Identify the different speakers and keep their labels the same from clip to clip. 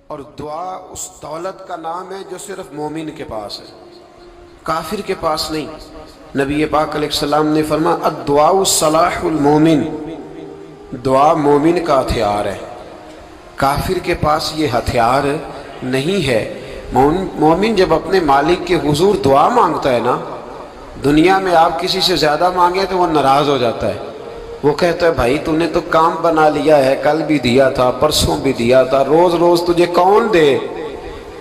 Speaker 1: اور دعا اس دولت کا نام ہے جو صرف مومن کے پاس ہے، کافر کے پاس نہیں۔ نبی پاک علیہ السلام نے فرمایا الدعاء صلاح المومن، دعا مومن کا ہتھیار ہے، کافر کے پاس یہ ہتھیار نہیں ہے۔ مومن جب اپنے مالک کے حضور دعا مانگتا ہے نا، دنیا میں آپ کسی سے زیادہ مانگے تو وہ ناراض ہو جاتا ہے، وہ کہتا ہے بھائی تو نے تو کام بنا لیا ہے، کل بھی دیا تھا، پرسوں بھی دیا تھا، روز روز تجھے کون دے؟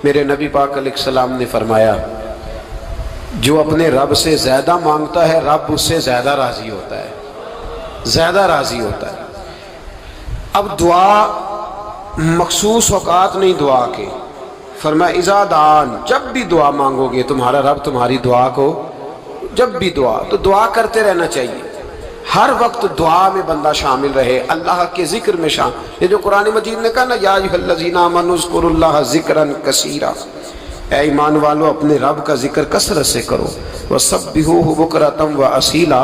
Speaker 1: میرے نبی پاک علیہ السلام نے فرمایا جو اپنے رب سے زیادہ مانگتا ہے رب اس سے زیادہ راضی ہوتا ہے، زیادہ راضی ہوتا ہے۔ اب دعا مخصوص اوقات نہیں دعا کے، فرمایا اذا دعان، جب بھی دعا مانگو گے تمہارا رب تمہاری دعا کو، جب بھی دعا تو دعا کرتے رہنا چاہیے، ہر وقت دعا میں بندہ شامل رہے، اللہ کے ذکر میں شامل۔ یہ جو قرآن مجید نے کہا نا یا ایھا الذین آمنوا اذکروا اللہ ذکرا کثیرا، اے ایمان والو اپنے رب کا ذکر کثرت سے کرو، وسبحوہ بکرۃ واصیلا،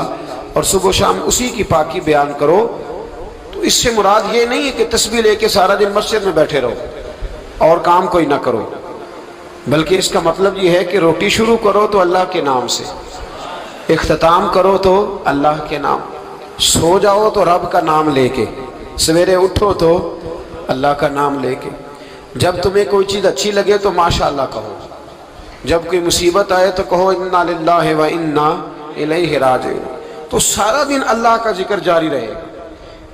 Speaker 1: اور صبح و شام اسی کی پاکی بیان کرو۔ تو اس سے مراد یہ نہیں ہے کہ تسبیح لے کے سارا دن مسجد میں بیٹھے رہو اور کام کوئی نہ کرو، بلکہ اس کا مطلب یہ ہے کہ روٹی شروع کرو تو اللہ کے نام سے، اختتام کرو تو اللہ کے نام، سو جاؤ تو رب کا نام لے کے، سویرے اٹھو تو اللہ کا نام لے کے، جب تمہیں کوئی چیز اچھی لگے تو ماشاءاللہ کہو، جب کوئی مصیبت آئے تو کہو انا للہ و انا الیہ راجعون۔ تو سارا دن اللہ کا ذکر جاری رہے گا۔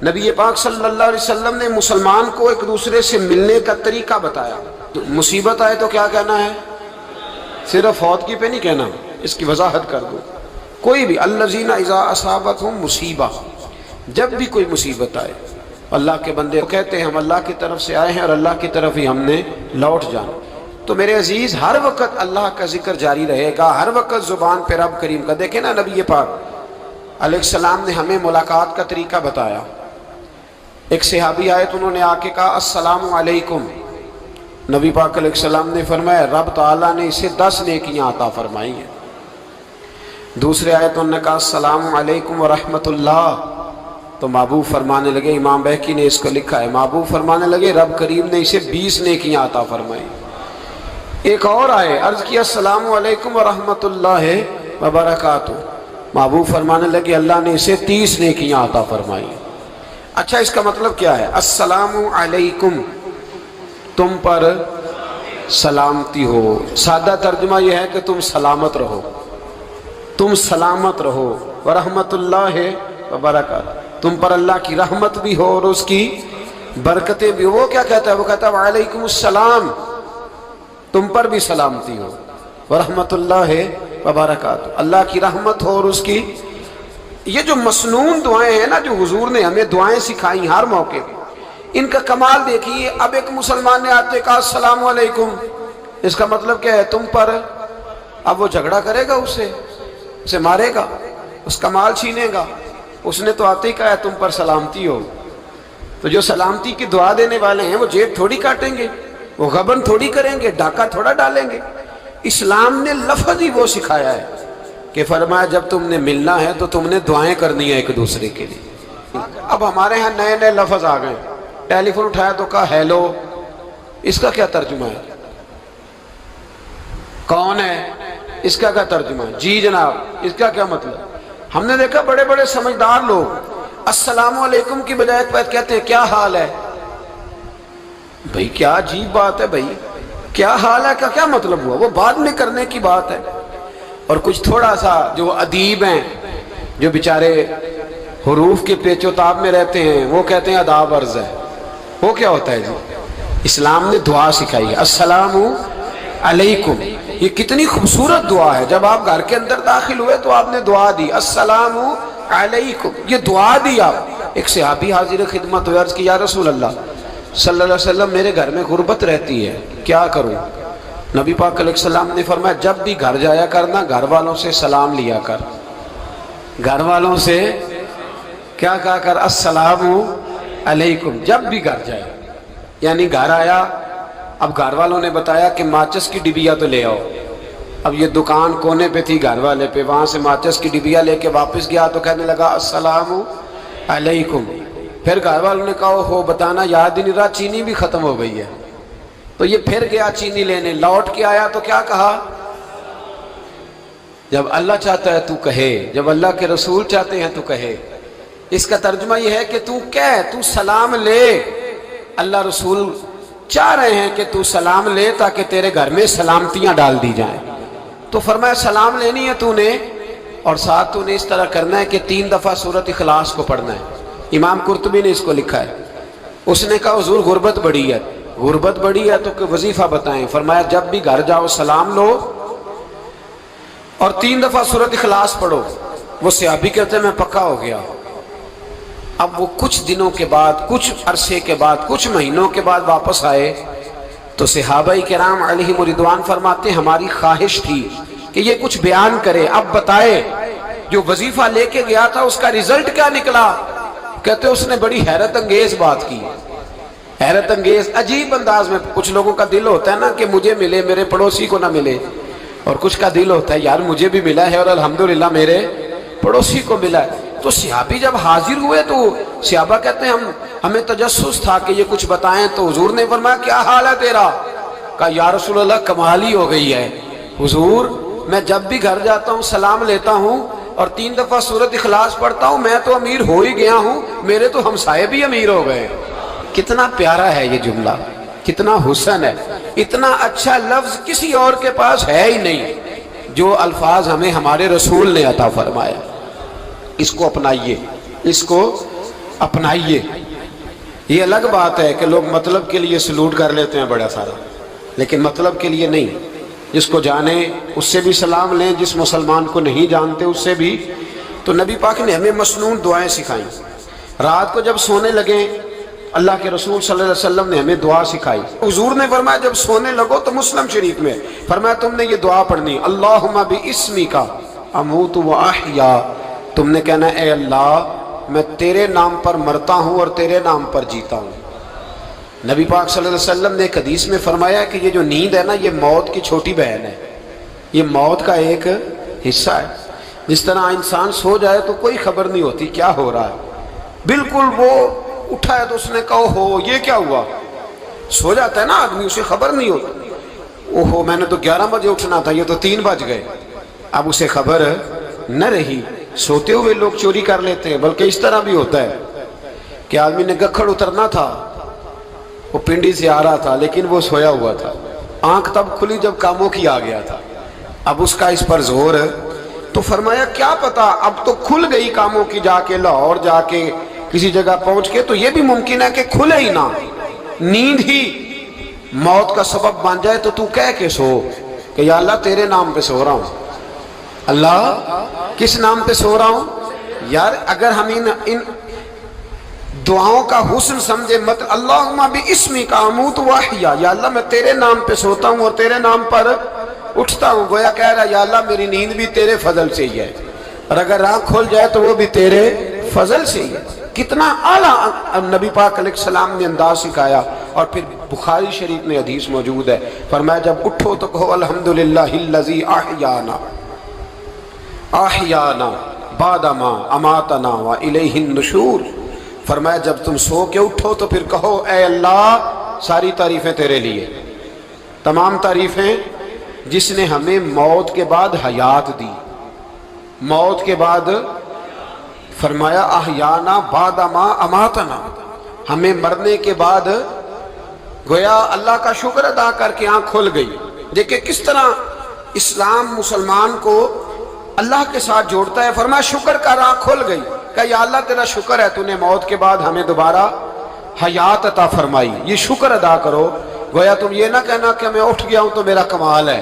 Speaker 1: نبی پاک صلی اللہ علیہ وسلم نے مسلمان کو ایک دوسرے سے ملنے کا طریقہ بتایا۔ مصیبت آئے تو کیا کہنا ہے؟ صرف فوت کی پہ نہیں کہنا، اس کی وضاحت کر دو۔ کوئی بھی الذین اذا اصابتہم مصیبہ، جب بھی کوئی مصیبت آئے اللہ کے بندے کہتے ہیں ہم اللہ کی طرف سے آئے ہیں اور اللہ کی طرف ہی ہم نے لوٹ جانا۔ تو میرے عزیز ہر وقت اللہ کا ذکر جاری رہے گا، ہر وقت زبان پہ رب کریم کا۔ دیکھیں نا نبی پاک علیہ السلام نے ہمیں ملاقات کا طریقہ بتایا۔ ایک صحابی آئے تو انہوں نے آ کے کہا السلام علیکم، نبی پاک علیہ السلام نے فرمایا رب تعالیٰ نے اسے 10 نیکیاں عطا فرمائی ہیں۔ دوسرے آئے تو انہوں نے کہا السلام علیکم ورحمۃ اللہ، تو محبوب فرمانے لگے، امام بہقی نے اس کو لکھا ہے، محبوب فرمانے لگے رب کریم نے اسے 20 نیکیاں عطا فرمائی۔ ایک اور آئے، عرض کیا السلام علیکم ورحمۃ اللہ وبرکاتہ، محبوب فرمانے لگے اللہ نے اسے 30 نیکیاں عطا فرمائی۔ اچھا اس کا مطلب کیا ہے؟ السلام علیکم، تم پر سلامتی ہو، سادہ ترجمہ یہ ہے کہ تم سلامت رہو، تم سلامت رہو، ورحمۃ اللہ وبرکاتہ، تم پر اللہ کی رحمت بھی ہو اور اس کی برکتیں بھی ہو۔ وہ کیا کہتا ہے؟ وہ کہتا ہے وعلیکم السلام، تم پر بھی سلامتی ہو، ورحمۃ اللہ وبرکاتہ، اللہ کی رحمت ہو اور اس کی۔ یہ جو مسنون دعائیں ہیں نا جو حضور نے ہمیں دعائیں سکھائی ہر موقع پہ، ان کا کمال دیکھیے۔ اب ایک مسلمان نے آتے کہا السلام علیکم، اس کا مطلب کیا ہے؟ تم پر۔ اب وہ جھگڑا کرے گا اسے مارے گا، اس کا مال چھینے گا؟ اس نے تو آتے ہی کہا ہے تم پر سلامتی ہو۔ تو جو سلامتی کی دعا دینے والے ہیں وہ جیب تھوڑی کاٹیں گے، وہ غبن تھوڑی کریں گے، ڈاکہ تھوڑا ڈالیں گے۔ اسلام نے لفظ ہی وہ سکھایا ہے کہ فرمایا جب تم نے ملنا ہے تو تم نے دعائیں کرنی ہیں ایک دوسرے کے لیے۔ اب ہمارے ہاں نئے نئے لفظ آ گئے، ٹیلی فون اٹھایا تو کہا ہیلو، اس کا کیا ترجمہ ہے؟ کون ہے، اس کا کیا ترجمہ ہے؟ جی جناب، اس کا کیا مطلب؟ ہم نے دیکھا بڑے بڑے سمجھدار لوگ السلام علیکم کی بجائے کہتے ہیں کیا حال ہے۔ بھئی کیا عجیب بات ہے، بھئی کیا حال ہے کا کیا مطلب ہوا؟ وہ بعد میں کرنے کی بات ہے۔ اور کچھ تھوڑا سا جو ادیب ہیں، جو بیچارے حروف کے پیچ و تاب میں رہتے ہیں، وہ کہتے ہیں آداب عرض ہے۔ وہ کیا ہوتا ہے جی؟ اسلام نے دعا سکھائی ہے السلام علیکم، یہ کتنی خوبصورت دعا ہے۔ جب آپ گھر کے اندر داخل ہوئے تو آپ نے دعا دی السلام علیکم، یہ دعا دی آپ۔ ایک صحابی حاضر خدمت ہوئے، عرض کی یا رسول اللہ صلی اللہ علیہ وسلم میرے گھر میں غربت رہتی ہے، کیا کروں؟ نبی پاک علیہ السلام نے فرمایا جب بھی گھر جایا کرنا گھر والوں سے سلام لیا کر، گھر والوں سے کیا کہا کر؟ السلام علیکم، جب بھی گھر جائے۔ یعنی گھر آیا، اب گھر والوں نے بتایا کہ ماچس کی ڈبیا تو لے آؤ۔ اب یہ دکان کونے پہ تھی گھر والے پہ، وہاں سے ماچس کی ڈبیا لے کے واپس گیا تو کہنے لگا السلام علیکم۔ پھر گھر والوں نے کہا ہو بتانا یاد ہی نہیں رہا، چینی بھی ختم ہو گئی ہے۔ تو یہ پھر گیا چینی لینے، لوٹ کے آیا تو کیا کہا؟ جب اللہ چاہتا ہے تو کہے، جب اللہ کے رسول چاہتے ہیں تو کہے۔ اس کا ترجمہ یہ ہے کہ تو کہہ، تو سلام لے۔ اللہ رسول چاہ رہے ہیں کہ تو سلام لے تاکہ تیرے گھر میں سلامتیاں ڈال دی جائیں۔ تو فرمایا سلام لینی ہے تو نے، اور ساتھ تو نے اس طرح کرنا ہے کہ 3 دفعہ سورۃ اخلاص کو پڑھنا ہے۔ امام قرطبی نے اس کو لکھا ہے۔ اس نے کہا حضور غربت بڑی ہے، غربت بڑی ہے تو کہ وظیفہ بتائیں۔ فرمایا جب بھی گھر جاؤ سلام لو اور 3 دفعہ سورۃ اخلاص پڑھو۔ وہ صحابی کہتے ہیں میں پکا ہو گیا۔ اب وہ کچھ دنوں کے بعد، کچھ عرصے کے بعد، کچھ مہینوں کے بعد واپس آئے تو صحابہ کرام علیہم رضوان فرماتے ہیں ہماری خواہش تھی کہ یہ کچھ بیان کرے، اب بتائے جو وظیفہ لے کے گیا تھا اس کا رزلٹ کیا نکلا۔ کہتے اس نے بڑی حیرت انگیز بات کی، حیرت انگیز عجیب انداز میں۔ کچھ لوگوں کا دل ہوتا ہے نا کہ مجھے ملے میرے پڑوسی کو نہ ملے، اور کچھ کا دل ہوتا ہے یار مجھے بھی ملا ہے اور الحمدللہ میرے پڑوسی کو ملا ہے۔ تو صحابی جب حاضر ہوئے تو صحابہ کہتے ہیں ہمیں تجسس تھا کہ یہ کچھ بتائیں، تو حضور نے فرمایا کیا حال ہے تیرا؟ کہا یا رسول اللہ کمال ہی ہو گئی ہے حضور، میں جب بھی گھر جاتا ہوں سلام لیتا ہوں اور 3 دفعہ سورۃ اخلاص پڑھتا ہوں، میں تو امیر ہو ہی گیا ہوں، میرے تو ہمسائے بھی امیر ہو گئے۔ کتنا پیارا ہے یہ جملہ، کتنا حسن ہے، اتنا اچھا لفظ کسی اور کے پاس ہے ہی نہیں جو الفاظ ہمیں ہمارے رسول نے عطا فرمایا۔ اس کو اپنائیے، اس کو اپنائیے۔ یہ الگ بات ہے کہ لوگ مطلب کے لیے سلوٹ کر لیتے ہیں بڑا سارا، لیکن مطلب کے لیے نہیں۔ جس کو جانے اس سے بھی سلام لیں، جس مسلمان کو نہیں جانتے اس سے بھی۔ تو نبی پاک نے ہمیں مسنون دعائیں سکھائیں۔ رات کو جب سونے لگیں اللہ کے رسول صلی اللہ علیہ وسلم نے ہمیں دعا سکھائی۔ حضور نے فرمایا جب سونے لگو تو مسلم شریف میں فرمایا تم نے یہ دعا پڑھنی، اللہم باسمک اموت و احیا۔ تم نے کہنا اے اللہ میں تیرے نام پر مرتا ہوں اور تیرے نام پر جیتا ہوں۔ نبی پاک صلی اللہ علیہ وسلم نے ایک حدیث میں فرمایا کہ یہ جو نیند ہے نا یہ موت کی چھوٹی بہن ہے، یہ موت کا ایک حصہ ہے۔ جس طرح انسان سو جائے تو کوئی خبر نہیں ہوتی کیا ہو رہا ہے، بالکل وہ اٹھا ہے تو اس نے کہا ہو یہ کیا ہوا۔ سو جاتا ہے نا آدمی اسے خبر نہیں ہوتی، اوہو میں نے تو 11 بجے اٹھنا تھا یہ تو 3 بج گئے، اب اسے خبر نہ رہی۔ سوتے ہوئے لوگ چوری کر لیتے ہیں، بلکہ اس طرح بھی ہوتا ہے کہ آدمی نے گکھڑ اترنا تھا، وہ پنڈی سے آ رہا تھا لیکن وہ سویا ہوا تھا، آنکھ تب کھلی جب کاموں کی آ گیا تھا، اب اس کا اس پر زور ہے۔ تو فرمایا کیا پتا اب تو کھل گئی کاموں کی، جا کے لاہور جا کے کسی جگہ پہنچ کے، تو یہ بھی ممکن ہے کہ کھلے ہی نہ، نیند ہی موت کا سبب بن جائے۔ تو کہہ کے سو کہ یا اللہ تیرے نام پہ سو رہا ہوں۔ اللہ کس نام پہ سو رہا ہوں؟ یار اگر ہم ان دعاؤں کا حسن سمجھے مت، اللہم باسمک اموت و احیا، یا اللہ میں تیرے نام پہ سوتا ہوں اور تیرے نام پر اٹھتا ہوں، گویا کہہ رہا یا اللہ میری نیند بھی تیرے فضل سے ہی ہے، اور اگر آنکھ کھل جائے تو وہ بھی تیرے فضل سے ہی ہے۔ کتنا اعلیٰ نبی پاک علیہ السلام نے انداز سکھایا۔ اور پھر بخاری شریف میں حدیث موجود ہے، فرمایا جب اٹھو تو کہو الحمدللہ الذی احیانا احیانا بعد ما اماتنا والیہ النشور۔ فرمایا جب تم سو کے اٹھو تو پھر کہو اے اللہ ساری تعریفیں تیرے لیے، تمام تعریفیں جس نے ہمیں موت کے بعد حیات دی، موت کے بعد فرمایا احیانا بعد ما اماتنا، ہمیں مرنے کے بعد گویا اللہ کا شکر ادا کر کے آنکھ کھل گئی۔ دیکھیں کس طرح اسلام مسلمان کو اللہ کے ساتھ جوڑتا ہے۔ فرمایا شکر کر، آنکھ کھل گئی، کہ یا اللہ تیرا شکر ہے تو نے موت کے بعد ہمیں دوبارہ حیات عطا فرمائی، یہ شکر ادا کرو۔ گویا تم یہ نہ کہنا کہ میں اٹھ گیا ہوں تو میرا کمال ہے،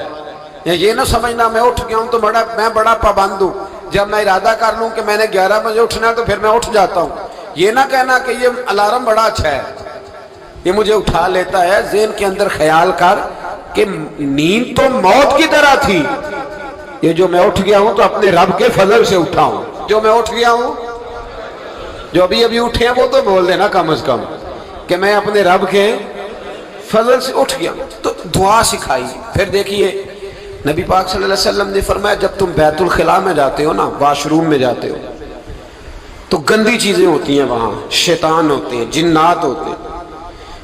Speaker 1: یا یہ نہ سمجھنا میں اٹھ گیا ہوں تو میں بڑا پابند ہوں، جب میں ارادہ کر لوں کہ میں نے 11 بجے اٹھنا ہے تو پھر میں اٹھ جاتا ہوں۔ یہ نہ کہنا کہ یہ الارم بڑا اچھا ہے، یہ مجھے اٹھا لیتا ہے۔ ذہن کے اندر خیال کر کہ نیند تو موت کی طرح تھی، یہ جو میں اٹھ گیا ہوں تو اپنے رب کے فضل سے اٹھا ہوں، جو میں اٹھ گیا ہوں، جو ابھی اٹھے ہیں وہ تو بول دینا کم از کم کہ میں اپنے رب کے فضل سے اٹھ گیا۔ تو دعا سکھائی۔ پھر دیکھیے نبی پاک صلی اللہ علیہ وسلم نے فرمایا جب تم بیت الخلاء میں جاتے ہو نا، واش روم میں جاتے ہو تو گندی چیزیں ہوتی ہیں، وہاں شیطان ہوتے ہیں، جنات ہوتے ہیں،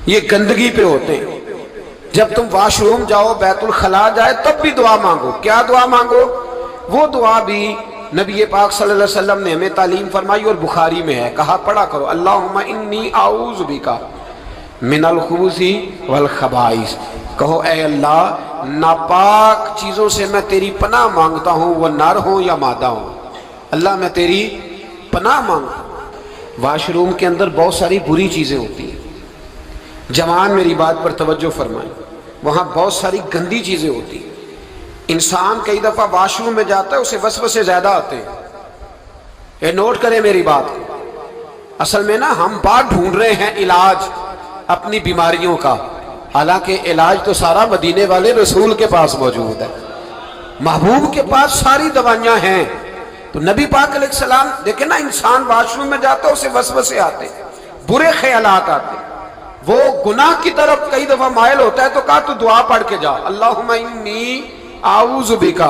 Speaker 1: یہ گندگی پہ ہوتے ہیں، جب تم واش روم جاؤ، بیت الخلا جائے، تب بھی دعا مانگو۔ کیا دعا مانگو؟ وہ دعا بھی نبی پاک صلی اللہ علیہ وسلم نے ہمیں تعلیم فرمائی اور بخاری میں ہے، کہا پڑھا کرو اللہم انی اعوذ بک من الخبث والخبائث۔ کہو اے اللہ ناپاک چیزوں سے میں تیری پناہ مانگتا ہوں، وہ نر ہوں یا مادہ ہوں۔ اللہ میں تیری پناہ مانگتا ہوں۔ واش روم کے اندر بہت ساری بری چیزیں ہوتی ہیں، جوان میری بات پر توجہ فرمائیں، وہاں بہت ساری گندی چیزیں ہوتی ہیں۔ انسان کئی دفعہ واش روم میں جاتا ہے، اسے وسوسے زیادہ آتے ہیں۔ یہ نوٹ کریں میری بات کو۔ اصل میں نا ہم بات ڈھونڈ رہے ہیں علاج اپنی بیماریوں کا، حالانکہ علاج تو سارا مدینے والے رسول کے پاس موجود ہے، محبوب کے پاس ساری دوائیاں ہیں۔ تو نبی پاک علیہ السلام دیکھیں نا، انسان واش روم میں جاتا ہے، اسے وسوسے آتے، برے خیالات آتے، وہ گناہ کی طرف کئی دفعہ مائل ہوتا ہے، تو کہا تو دعا پڑھ کے جا اللہم انی اعوذ بک،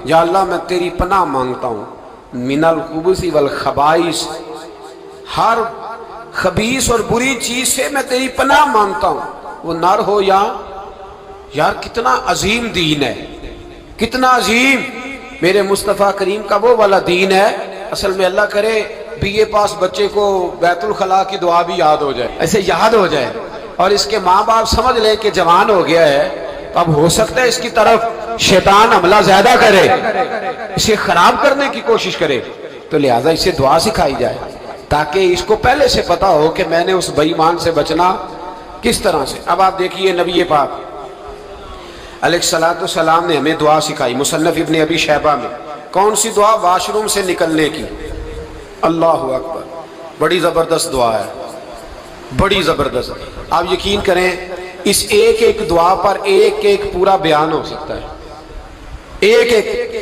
Speaker 1: یا اللہ میں تیری پناہ مانگتا ہوں من الخبث والخبائث، ہر خبیث اور بری چیز سے میں تیری پناہ مانگتا ہوں، وہ نر ہو یا یار کتنا عظیم دین ہے، کتنا عظیم میرے مصطفیٰ کریم کا وہ والا دین ہے۔ اصل میں اللہ کرے بی اے پاس بچے کو بیت الخلا کی دعا بھی یاد ہو جائے، ایسے یاد ہو جائے، اور اس کے ماں باپ سمجھ لے کہ جوان ہو گیا ہے، تو اب ہو سکتا ہے اس کی طرف شیطان حملہ زیادہ کرے، اسے خراب کرنے کی کوشش کرے، تو لہٰذا اسے دعا سکھائی جائے تاکہ اس کو پہلے سے پتا ہو کہ میں نے اس بے ایمان سے بچنا کس طرح سے۔ اب آپ دیکھیے نبی پاک علیہ السلام نے ہمیں دعا سکھائی، مصنف ابن ابی شیبہ میں۔ کون سی دعا؟ واش روم سے نکلنے کی۔ اللہ اکبر، بڑی زبردست دعا ہے، بڑی زبردست۔ آپ یقین کریں اس ایک ایک دعا پر ایک ایک پورا بیان ہو سکتا ہے، ایک ایک۔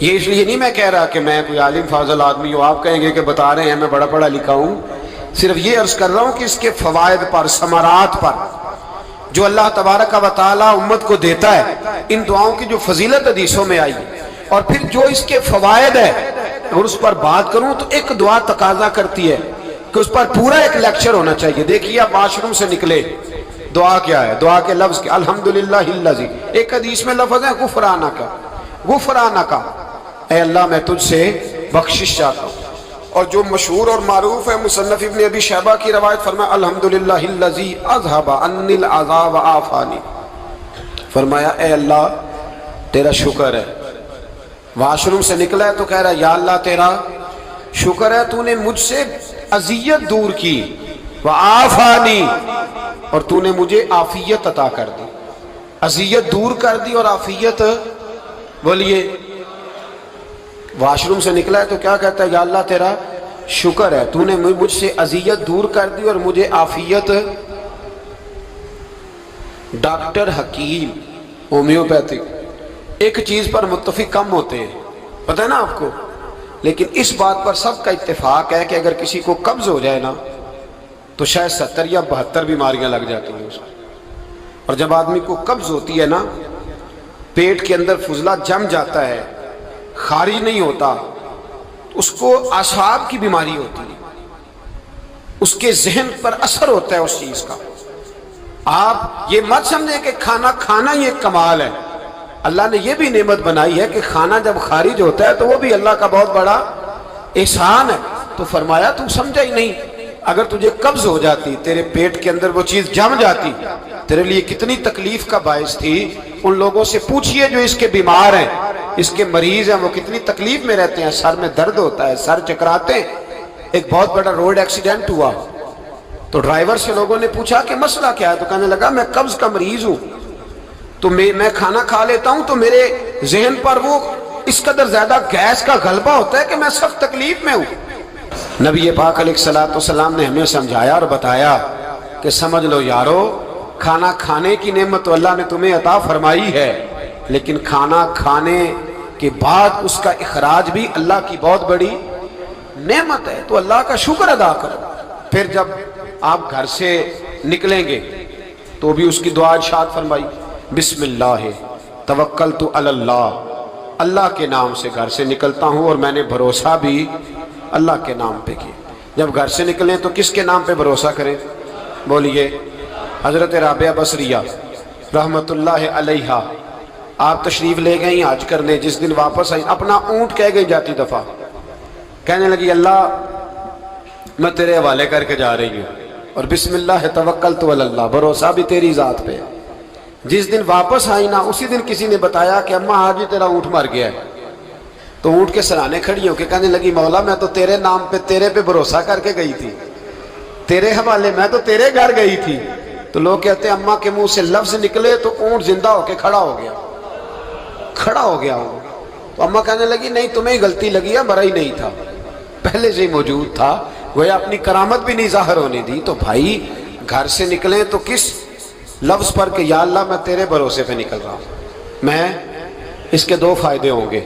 Speaker 1: یہ اس لیے نہیں میں کہہ رہا کہ میں کوئی عالم فاضل آدمی ہوں، آپ کہیں گے کہ بتا رہے ہیں میں بڑا پڑھا لکھا ہوں، صرف یہ عرض کر رہا ہوں کہ اس کے فوائد پر، ثمرات پر جو اللہ تبارک و تعالی امت کو دیتا ہے، ان دعاؤں کی جو فضیلت حدیثوں میں آئی ہے، اور پھر جو اس کے فوائد ہے، اور اس پر بات کروں تو ایک دعا تقاضا کرتی ہے کہ اس پر پورا ایک لیکچر ہونا چاہیے۔ دیکھیے آپ واش روم سے نکلے، دعا کیا ہے؟ دعا کے لفظ کیا؟ الحمدللہ الذی، ایک حدیث میں لفظ ہے غفرانک، غفرانک، اے اللہ میں تجھ سے بخشش چاہتا ہوں۔ اور جو مشہور اور معروف ہے مصنف ابن ابی شیبہ کی روایت، فرمایا الحمدللہ الذی اذھب عنی العذاب وعافانی، فرمایا اے اللہ تیرا شکر ہے۔ واش روم سے نکلا ہے تو کہہ رہا ہے یا اللہ تیرا شکر ہے، تو نے مجھ سے اذیت دور کی، وعافانی، اور تو نے مجھے عافیت عطا کر دی، اذیت دور کر دی اور عافیت۔ بولیے واش روم سے نکلا ہے تو کیا کہتا ہے؟ یا اللہ تیرا شکر ہے، تو نے مجھ سے اذیت دور کر دی اور مجھے عافیت۔ ڈاکٹر حکیم ہومیوپیتھک ایک چیز پر متفق کم ہوتے ہیں، پتہ ہے نا آپ کو، لیکن اس بات پر سب کا اتفاق ہے کہ اگر کسی کو قبض ہو جائے نا تو شاید 70 یا 72 بیماریاں لگ جاتی ہیں اس کو۔ اور جب آدمی کو قبض ہوتی ہے نا، پیٹ کے اندر فضلہ جم جاتا ہے، خارج نہیں ہوتا، اس کو اعصاب کی بیماری ہوتی ہے، اس کے ذہن پر اثر ہوتا ہے اس چیز کا۔ آپ یہ مت سمجھیں کہ کھانا کھانا ہی ایک کمال ہے، اللہ نے یہ بھی نعمت بنائی ہے کہ کھانا جب خارج ہوتا ہے تو وہ بھی اللہ کا بہت بڑا احسان ہے۔ تو فرمایا تو سمجھا ہی نہیں، اگر تجھے قبض ہو جاتی، تیرے پیٹ کے اندر وہ چیز جم جاتی، تیرے لیے کتنی تکلیف کا باعث تھی۔ ان لوگوں سے پوچھئے جو اس کے بیمار ہیں، اس کے مریض ہیں، وہ کتنی تکلیف میں رہتے ہیں، سر میں درد ہوتا ہے، سر چکراتے ہیں۔ ایک بہت بڑا روڈ ایکسیڈنٹ ہوا تو ڈرائیور سے لوگوں نے پوچھا کہ مسئلہ کیا ہے، تو کہنے لگا میں قبض کا مریض ہوں، تو میں کھانا کھا لیتا ہوں تو میرے ذہن پر وہ اس قدر زیادہ گیس کا غلبہ ہوتا ہے کہ میں سخت تکلیف میں ہوں۔ نبی پاک علیہ السلام نے ہمیں سمجھایا اور بتایا کہ سمجھ لو یارو، کھانا کھانے کی نعمت تو اللہ نے تمہیں عطا فرمائی ہے، لیکن کھانا کھانے کے بعد اس کا اخراج بھی اللہ کی بہت بڑی نعمت ہے، تو اللہ کا شکر ادا کرو۔ پھر جب آپ گھر سے نکلیں گے تو بھی اس کی دعا ارشاد فرمائی، بسم اللہ توکلت علی اللہ، اللہ کے نام سے گھر سے نکلتا ہوں اور میں نے بھروسہ بھی اللہ کے نام پہ کیا۔ جب گھر سے نکلیں تو کس کے نام پہ بھروسہ کریں؟ بولیے حضرت رابعہ بصریہ رحمت اللہ علیہا، آپ تشریف لے گئیں حج کرنے، جس دن واپس آئیں اپنا اونٹ کہہ گئی جاتی دفعہ، کہنے لگی اللہ میں تیرے حوالے کر کے جا رہی ہوں، اور بسم اللہ توکلت علی اللہ، بھروسہ بھی تیری ذات پہ۔ جس دن واپس آئی نا اسی دن کسی نے بتایا کہ اماں آج ہی تیرا اونٹ مر گیا ہے، تو اونٹ کے سرانے کھڑی ہو کے کہنے لگی مولا میں تو تیرے نام پہ تیرے پہ بھروسہ کر کے گئی تھی، تیرے حوالے، میں تو تیرے گھر گئی تھی۔ تو لوگ کہتے ہیں اماں کے منہ سے لفظ نکلے تو اونٹ زندہ ہو کے کھڑا ہو گیا، کھڑا ہو گیا ہوں۔ تو اماں کہنے لگی نہیں تمہیں ہی غلطی لگی ہے، مرا ہی نہیں تھا، پہلے سے ہی موجود تھا، گویا اپنی کرامت بھی نہیں ظاہر ہونے دی۔ تو بھائی گھر سے نکلیں تو کس لفظ پر کہ یا اللہ میں تیرے بھروسے پہ نکل رہا ہوں، میں اس کے دو فائدے ہوں گے،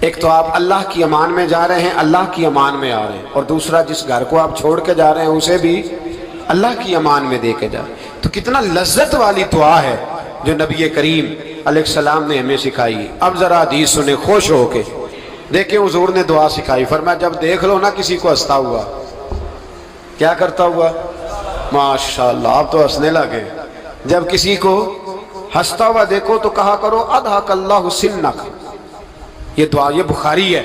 Speaker 1: ایک تو آپ اللہ کی امان میں جا رہے ہیں، اللہ کی امان میں آ رہے ہیں، اور دوسرا جس گھر کو آپ چھوڑ کے جا رہے ہیں اسے بھی اللہ کی امان میں دے کے جا رہے ہیں۔ تو کتنا لذت والی دعا ہے جو نبی کریم علیہ السلام نے ہمیں سکھائی۔ اب ذرا حدیث سنیں خوش ہو کے، دیکھیں حضور نے دعا سکھائی، فرمایا جب دیکھ لو نا کسی کو ہنستا ہوا، کیا کرتا ہوا؟ ماشاءاللہ آپ تو ہنسنے لگے۔ جب کسی کو ہنستا ہوا دیکھو تو کہا کرو اضحک اللہ سنک، یہ دعا یہ بخاری ہے،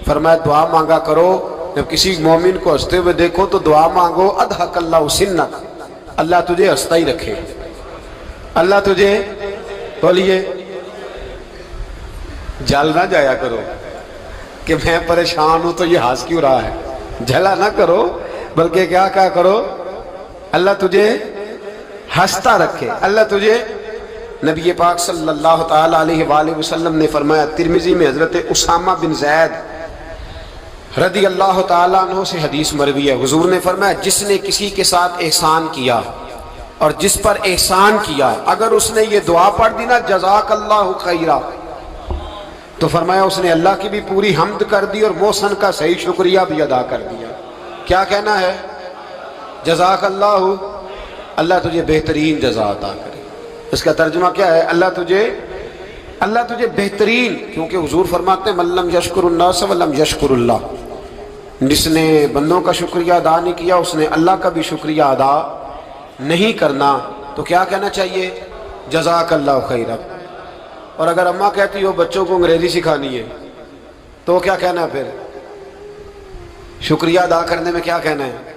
Speaker 1: فرمایا دعا مانگا کرو جب کسی مومن کو ہنستے ہوئے دیکھو تو دعا مانگو اضحک اللہ سنک، اللہ تجھے ہنستا ہی رکھے، اللہ تجھے، بولیے، جل نہ جایا کرو کہ میں پریشان ہوں تو یہ ہنس کیوں رہا ہے، جھلا نہ کرو، بلکہ کیا کہا کرو اللہ تجھے ہنستا رکھے، اللہ تجھے۔ نبی پاک صلی اللہ تعالی علیہ وآلہ وسلم نے فرمایا، ترمذی میں حضرت اسامہ بن زید رضی اللہ تعالیٰ عنہ سے حدیث مروی ہے، حضور نے فرمایا جس نے کسی کے ساتھ احسان کیا اور جس پر احسان کیا، اگر اس نے یہ دعا پڑھ دی نا جزاک اللہ خیرہ، تو فرمایا اس نے اللہ کی بھی پوری حمد کر دی اور محسن کا صحیح شکریہ بھی ادا کر دیا۔ کیا کہنا ہے؟ جزاک اللہ، اللہ تجھے بہترین جزا عطا کرے۔ اس کا ترجمہ کیا ہے؟ اللہ تجھے بہترین، کیونکہ حضور فرماتے ہیں من لم یشکر الناس ولم یشکر اللہ، جس نے بندوں کا شکریہ ادا نہیں کیا اس نے اللہ کا بھی شکریہ ادا نہیں کرنا۔ تو کیا کہنا چاہیے؟ جزاک اللہ خیرہ۔ اور اگر اماں کہتی ہو بچوں کو انگریزی سکھانی ہے تو کیا کہنا ہے پھر؟ شکریہ ادا کرنے میں کیا کہنا ہے؟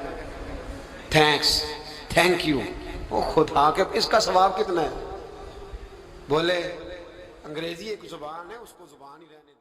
Speaker 1: Thanks, thank you. وہ خدا کے اس کا ثواب کتنا ہے؟ بولے انگریزی ایک زبان ہے، اس کو زبان ہی رہنے